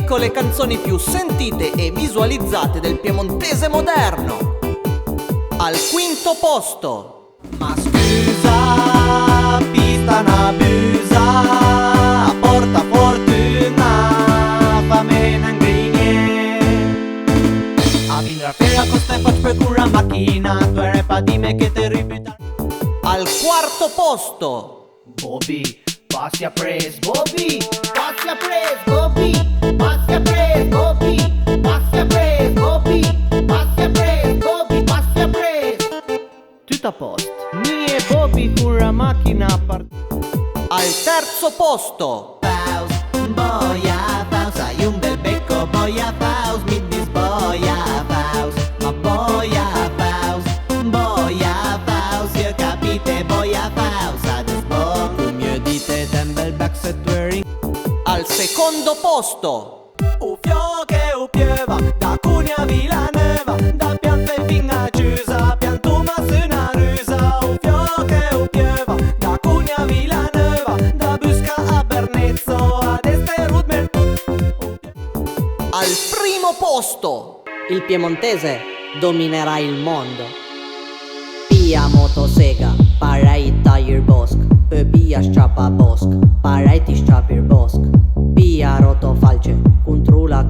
elenco le canzoni più sentite e visualizzate del piemontese moderno. Al quinto posto: Ma scusa, pista n'abusa, porta fortuna, fammi n'angrinie. A vindra fera costa e faci per cura macchina, tu eri pa di me che te ributa. Al quarto posto: Bobby, passi a pres, Bobby, passi a pres, Bobby, passi a pres, Bobby, passi a pres, Bobby, passi a pres, Bobby, passi a pres. Tutto a posto. Mie Bobby pura macchina part. Al terzo posto: Faust, boia, Faust, hai un bel becco, boia, Faust, mi disboia, Faust, ma boia, Faust, io capite, boia, Faust, adesso mio dite, den bel backset wearing. al secondo posto: O fiocche o pieva, da Cuneo a Villanova, da Piante fin a Chiusa, piantuma su una rusa. O fiocche o pieva, da Cuneo a Villanova, da Busca a Bernezzo, ad Este Rudmer. al primo posto. Il piemontese dominerà il mondo. Pia motosega, parai tire bosk. Pia strappa bosk, parai ti strappi bosk. Pia rotofalce, controlla